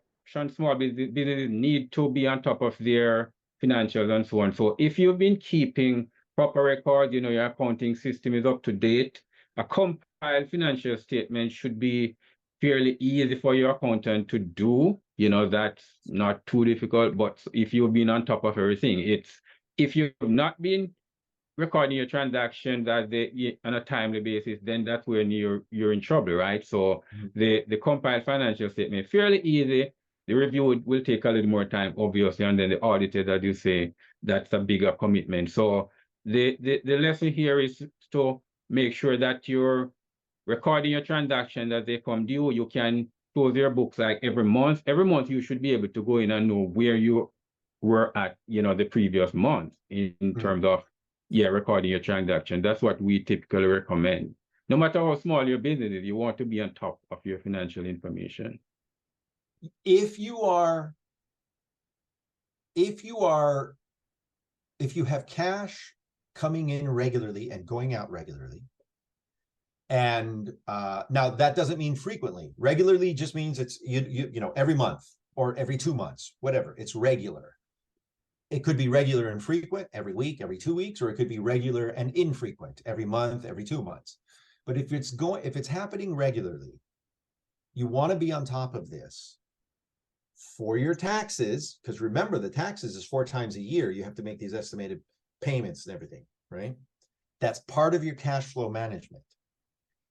small businesses need to be on top of their financials and so on. So if you've been keeping proper records, your accounting system is up to date, a compiled financial statement should be fairly easy for your accountant to do. That's not too difficult. But if you've been on top of everything, if you've not been recording your transactions on a timely basis, then that's when you're in trouble, right? So the compiled financial statement, fairly easy. The review will take a little more time, obviously, and then the audited, as you say, that's a bigger commitment. So the lesson here is to make sure that you're recording your transactions as they come due. You can close your books like every month. Every month you should be able to go in and know where you were at, the previous month in terms of recording your transaction. That's what we typically recommend. No matter how small your business is, you want to be on top of your financial information. If you have cash coming in regularly and going out regularly, and now that doesn't mean frequently. Regularly just means it's every month or every 2 months, whatever. It's regular. It could be regular and frequent every week, every 2 weeks, or it could be regular and infrequent every month, every 2 months. But if it's happening regularly, you want to be on top of this for your taxes, because remember, the taxes is 4 times a year. You have to make these estimated payments and everything, right? That's part of your cash flow management.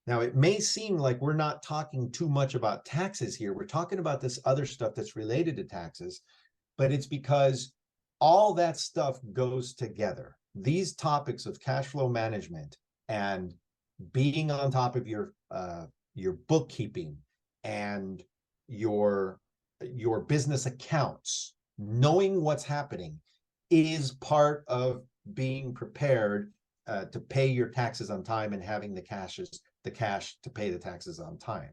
Now, it may seem like we're not talking too much about taxes here. We're talking about this other stuff that's related to taxes, but it's because all that stuff goes together. These topics of cash flow management and being on top of your bookkeeping and your business accounts, knowing what's happening, is part of being prepared to pay your taxes on time and having the cash to pay the taxes on time.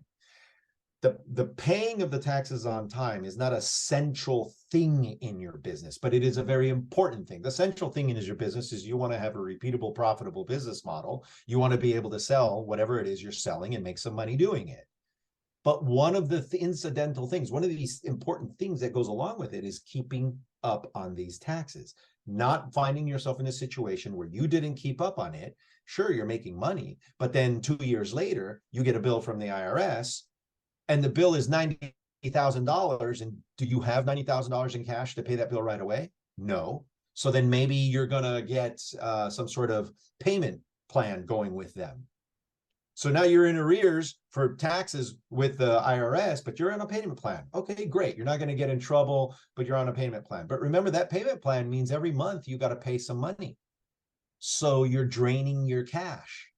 The paying of the taxes on time is not a central thing in your business, but it is a very important thing. The central thing in your business is you want to have a repeatable, profitable business model. You want to be able to sell whatever it is you're selling and make some money doing it. But one of the incidental things, one of these important things that goes along with it is keeping up on these taxes, not finding yourself in a situation where you didn't keep up on it. Sure, you're making money, but then 2 years later, you get a bill from the IRS and the bill is $90,000. And do you have $90,000 in cash to pay that bill right away? No. So then maybe you're going to get some sort of payment plan going with them. So now you're in arrears for taxes with the IRS, but you're on a payment plan. Okay, great. You're not going to get in trouble, but you're on a payment plan. But remember, that payment plan means every month you got to pay some money. So you're draining your cash.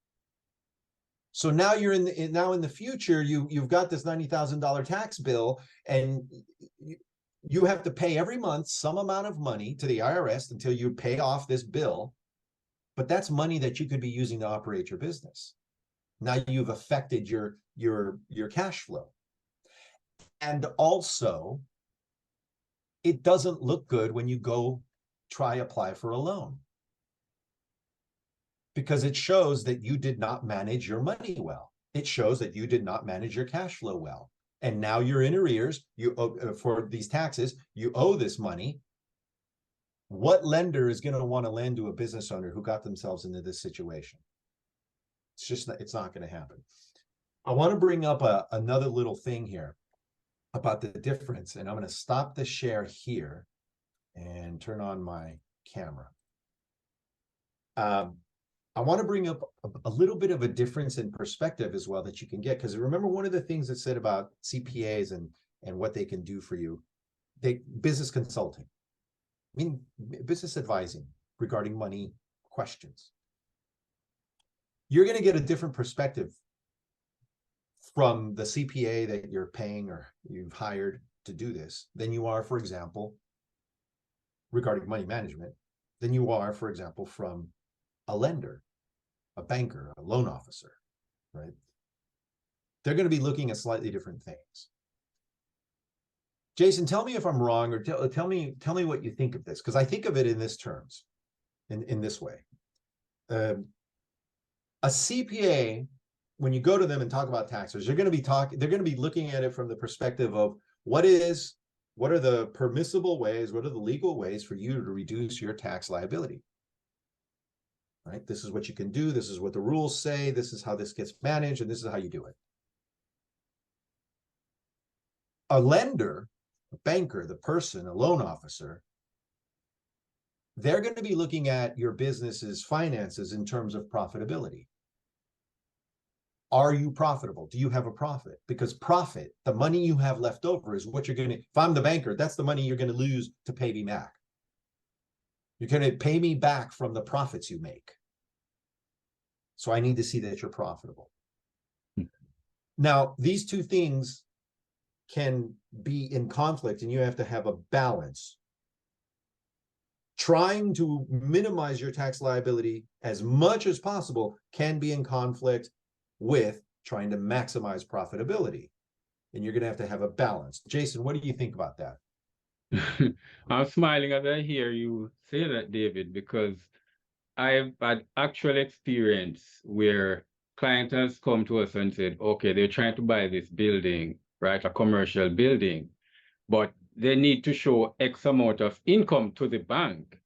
So now you're in the future, you've got this $90,000 tax bill, and you have to pay every month some amount of money to the IRS until you pay off this bill. But that's money that you could be using to operate your business. Now you've affected your cash flow. And also, it doesn't look good when you go apply for a loan, because it shows that you did not manage your money well. It shows that you did not manage your cash flow well. And now you're in arrears. You owe, for these taxes, you owe this money. What lender is going to want to lend to a business owner who got themselves into this situation? It's not going to happen. I want to bring up another little thing here about the difference. And I'm going to stop the share here and turn on my camera. I want to bring up a little bit of a difference in perspective as well that you can get, because remember, one of the things that's said about CPAs and what they can do for you, business consulting, business advising regarding money questions. You're going to get a different perspective from the CPA that you're paying or you've hired to do this than you are, for example, regarding money management, than you are, for example, from a lender, a banker, a loan officer, right? They're going to be looking at slightly different things. Jason, tell me if I'm wrong, or tell me what you think of this, because I think of it in this terms, in this way. A CPA when you go to them and talk about taxes, they're going to be looking at it from the perspective of what are the permissible ways, what are the legal ways for you to reduce your tax liability? Right? This is what you can do. This is what the rules say. This is how this gets managed, and this is how you do it. A lender, a banker, the person, a loan officer, they're going to be looking at your business's finances in terms of profitability. Are you profitable? Do you have a profit? Because profit, the money you have left over, is what you're going to, if I'm the banker, that's the money you're going to lose to pay me back. You're going to pay me back from the profits you make. So I need to see that you're profitable. Now, these two things can be in conflict, and you have to have a balance. Trying to minimize your tax liability as much as possible can be in conflict with trying to maximize profitability. And you're going to have a balance. Jason, what do you think about that? I'm smiling as I hear you say that, David, because I've had actual experience where client has come to us and said, okay, they're trying to buy this building, right? A commercial building, but they need to show X amount of income to the bank.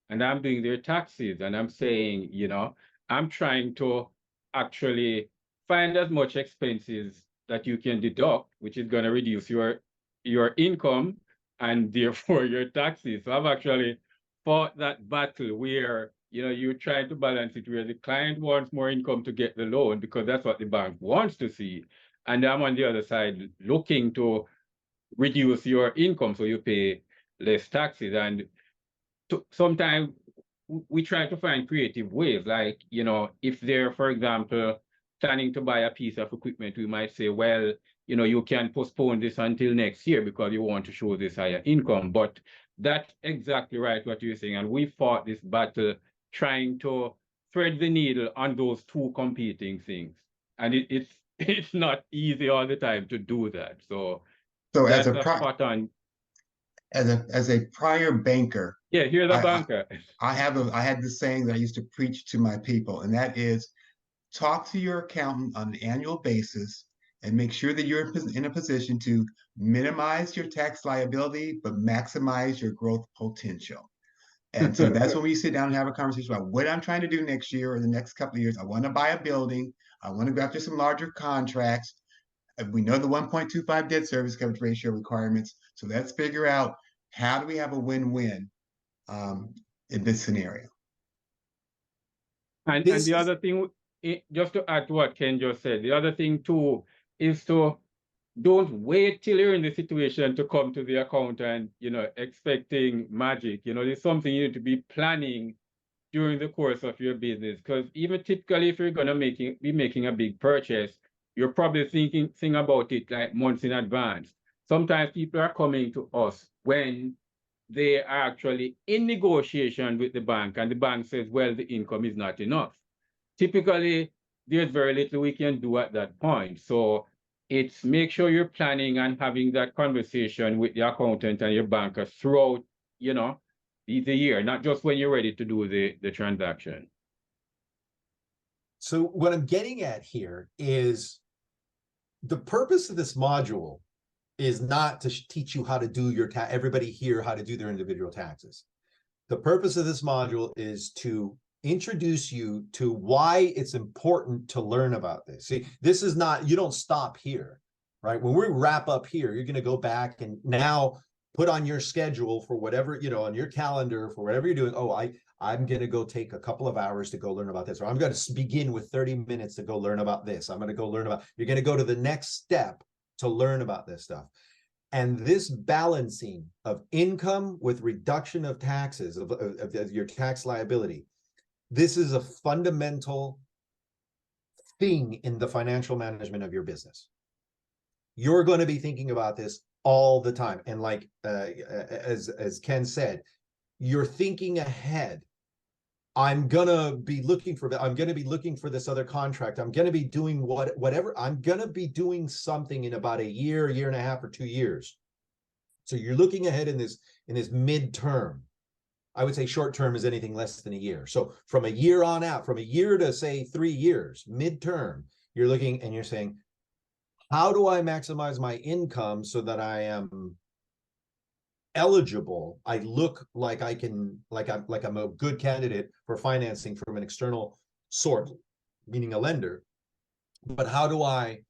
And I'm doing their taxes, and I'm saying, you know, I'm trying to actually find as much expenses that you can deduct, which is going to reduce your income and therefore your taxes. So I've actually fought that battle where, you know, you're trying to balance it where the client wants more income to get the loan because that's what the bank wants to see. And I'm on the other side looking to reduce your income so you pay less taxes. And sometimes we try to find creative ways, like, you know, if they're, for example, planning to buy a piece of equipment, we might say, well, you know, you can postpone this until next year because you want to show this higher income. But that's exactly right what you're saying. And we fought this battle trying to thread the needle on those two competing things. And it's not easy all the time to do that. So as that's a spot on. as a prior banker, Yeah, here's the banker. I had this saying that I used to preach to my people, and that is, talk to your accountant on an annual basis and make sure that you're in a position to minimize your tax liability, but maximize your growth potential. And so that's when we sit down and have a conversation about what I'm trying to do next year or the next couple of years. I want to buy a building. I want to go after some larger contracts. We know the 1.25 debt service coverage ratio requirements. So let's figure out, how do we have a win-win in this scenario? And the other thing, just to add to what Ken just said, the other thing too is to don't wait till you're in the situation to come to the accountant, you know, expecting magic. You know, there's something you need to be planning during the course of your business. Because even typically, if you're gonna be making a big purchase, you're probably thinking about it like months in advance. Sometimes people are coming to us when they are actually in negotiation with the bank, and the bank says, well, the income is not enough. Typically, there's very little we can do at that point. So it's make sure you're planning and having that conversation with the accountant and your banker throughout, you know, the year, not just when you're ready to do the transaction. So what I'm getting at here is the purpose of this module is not to teach you how to do your everybody here how to do their individual taxes. The purpose of this module is to introduce you to why it's important to learn about this. See, this is not, you don't stop here, right? When we wrap up here, you're going to go back and now put on your schedule for whatever, you know, on your calendar for whatever you're doing. Oh, I'm going to go take a couple of hours to go learn about this, or I'm going to begin with 30 minutes to go learn about this. I'm going to go learn about, you're going to go to the next step to learn about this stuff. And this balancing of income with reduction of taxes, of your tax liability, this is a fundamental thing in the financial management of your business. You're going to be thinking about this all the time. And like, as Ken said, you're thinking ahead. I'm going to be looking for this other contract. I'm going to be doing whatever. I'm going to be doing something in about a year and a half, or 2 years. So you're looking ahead in this midterm. I would say short term is anything less than a year. So from a year on out, from a year to say 3 years, midterm, you're looking and you're saying, how do I maximize my income so that I am eligible? I look like I can, like I'm a good candidate for financing from an external source, meaning a lender. But how do I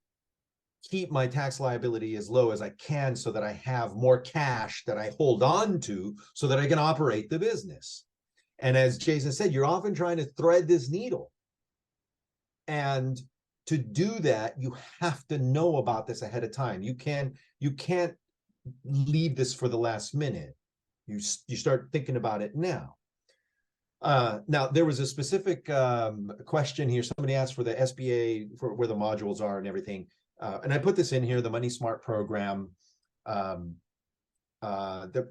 keep my tax liability as low as I can so that I have more cash that I hold on to so that I can operate the business? And as Jason said, you're often trying to thread this needle. And to do that, you have to know about this ahead of time. You can't leave this for the last minute. You start thinking about it now. Now, there was a specific question here. Somebody asked for the SBA, for where the modules are and everything. And I put this in here, the Money Smart program. Let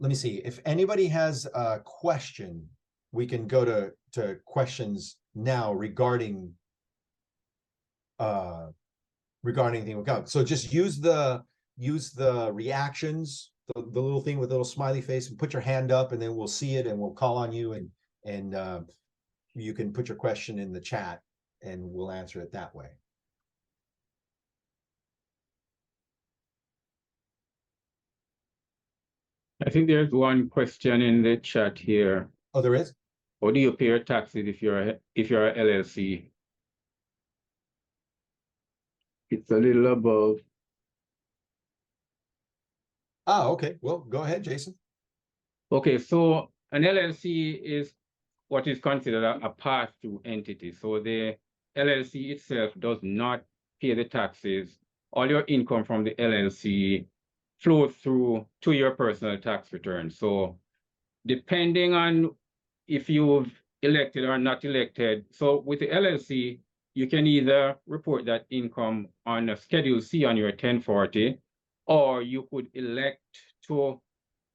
me see. If anybody has a question, we can go to questions now regarding the account. So just use the reactions, the little thing with a little smiley face, and put your hand up, and then we'll see it and we'll call on you, and you can put your question in the chat and we'll answer it that way. I think there's one question in the chat here. Oh, there is? How do you pay your taxes if you're a LLC? It's a little above. Oh, okay. Well, go ahead, Jason. Okay, so an LLC is what is considered a pass-through entity. So the LLC itself does not pay the taxes. All your income from the LLC flows through to your personal tax return. So depending on if you've elected or not elected, so with the LLC, you can either report that income on a Schedule C on your 1040, or you could elect to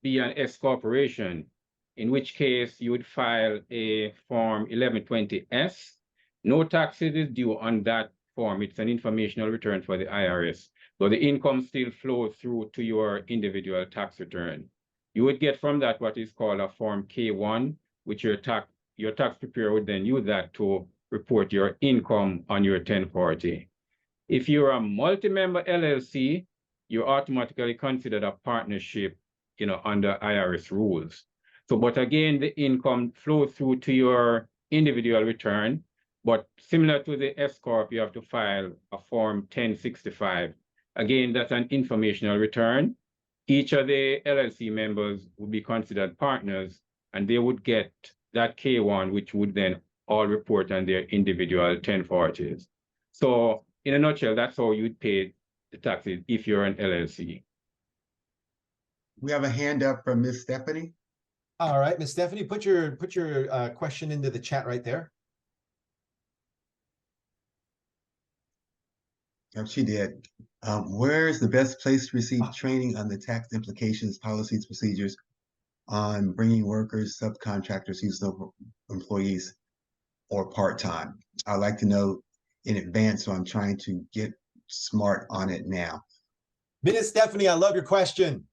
be an S corporation, in which case you would file a Form 1120S. No taxes is due on that form. It's an informational return for the IRS. So the income still flows through to your individual tax return. You would get from that what is called a Form K1, which your tax preparer would then use that to report your income on your 1040. If you're a multi-member LLC, you're automatically considered a partnership, under IRS rules. So, but again, the income flows through to your individual return, but similar to the S Corp, you have to file a Form 1065. Again, that's an informational return. Each of the LLC members would be considered partners, and they would get that K1, which would then all report on their individual 1040s. So in a nutshell, that's how you'd pay the taxes if you're an LLC. We have a hand up from Miss Stephanie. All right, Miss Stephanie, put your question into the chat right there. Oh, she did. Where is the best place to receive training on the tax implications, policies, procedures on bringing workers, subcontractors, seasonal employees, or part-time? I'd like to know in advance, so I'm trying to get smart on it now. Miss Stephanie, I love your question.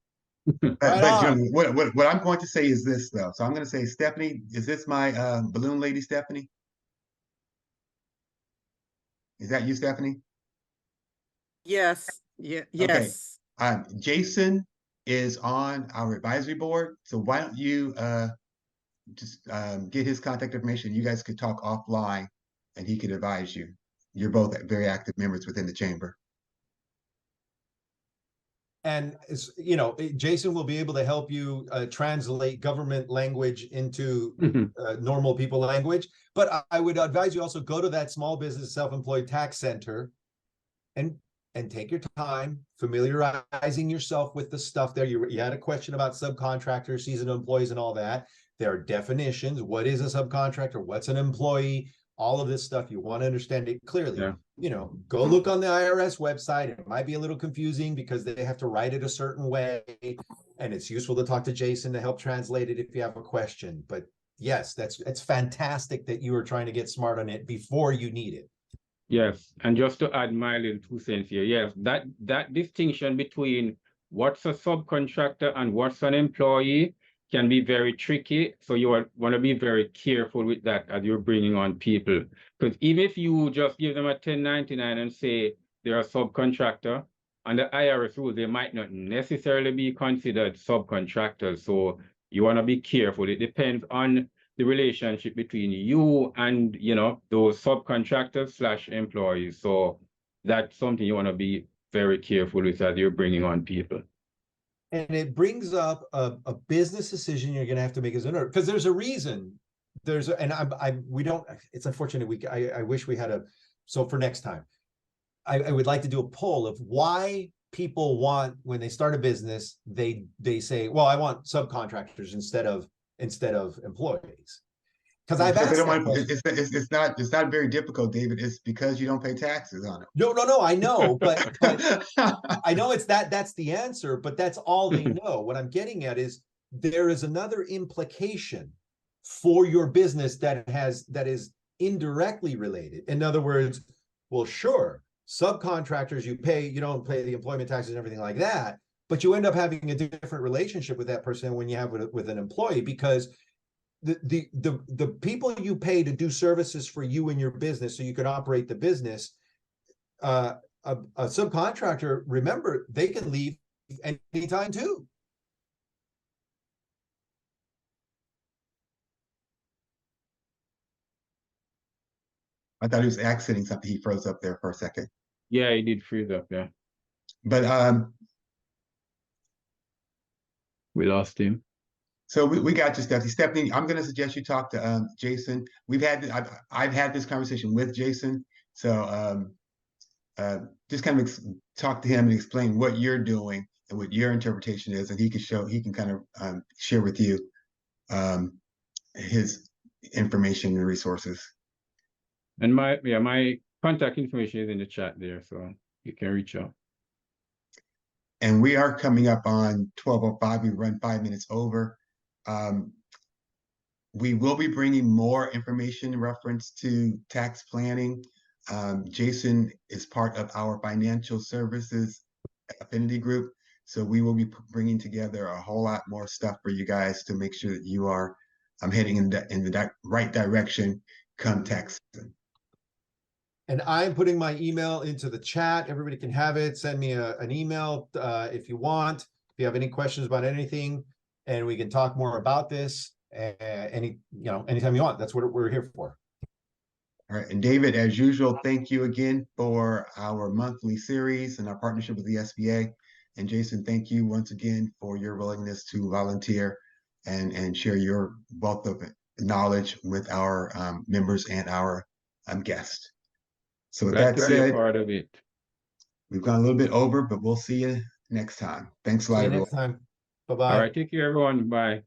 But Jim, what I'm going to say is this, though. So I'm going to say, Stephanie, is this my balloon lady, Stephanie? Is that you, Stephanie? Yes. Yeah. Yes. Okay. Jason is on our advisory board. So why don't you just get his contact information? You guys could talk offline and he could advise you. You're both very active members within the chamber. And Jason will be able to help you translate government language into normal people language. But I would advise you also go to that Small Business Self-Employed Tax Center and take your time familiarizing yourself with the stuff there. You had a question about subcontractors, seasonal employees, and all that. There are definitions. What is a subcontractor? What's an employee? All of this stuff, you want to understand it clearly. Yeah. Go look on the IRS website. It might be a little confusing because they have to write it a certain way, and it's useful to talk to Jason to help translate it if you have a question. But yes, it's fantastic that you are trying to get smart on it before you need it. Yes, and just to add my little 2 cents here, yes, that distinction between what's a subcontractor and what's an employee, can be very tricky. So you want to be very careful with that as you're bringing on people. Because even if you just give them a 1099 and say they're a subcontractor, under IRS rules, they might not necessarily be considered subcontractors. So you want to be careful. It depends on the relationship between you and, you know, those subcontractors / employees. So that's something you want to be very careful with as you're bringing on people. And it brings up a business decision you're going to have to make as an owner, because there's a reason. We don't. It's unfortunate. I wish we had a. So for next time, I would like to do a poll of why people want, when they start a business, they say, well, I want subcontractors instead of employees. Because I've asked that question. It's not very difficult, David. It's because you don't pay taxes on it. No, I know, but I know that's the answer, but that's all they know. What I'm getting at is there is another implication for your business that is indirectly related. In other words, well, sure, subcontractors you don't pay the employment taxes and everything like that, but you end up having a different relationship with that person when you have with an employee, because the people you pay to do services for you and your business so you can operate the business, a subcontractor, remember, they can leave anytime too. I thought he was accenting something. He froze up there for a second. Yeah, he did freeze up, yeah. But we lost him. So we got you, Stephanie. Stephanie, I'm going to suggest you talk to Jason. I've had this conversation with Jason. So just kind of talk to him and explain what you're doing and what your interpretation is, and he can kind of share with you his information and resources. And my contact information is in the chat there, so you can reach out. And we are coming up on 12:05. We run 5 minutes over. We will be bringing more information in reference to tax planning. Jason is part of our financial services affinity group, so we will be bringing together a whole lot more stuff for you guys to make sure that you are heading in the right direction come tax season. And I'm putting my email into the chat. Everybody can have it. Send me an email if you want. If you have any questions about anything, and we can talk more about this anytime you want. That's what we're here for. All right, and David, as usual, thank you again for our monthly series and our partnership with the SBA. And Jason, thank you once again for your willingness to volunteer and share your wealth of knowledge with our members and our guests. So with that said, part of it. We've gone a little bit over, but we'll see you next time. Thanks a lot, everyone. See you next time. Bye-bye. All right, take care, everyone. Bye.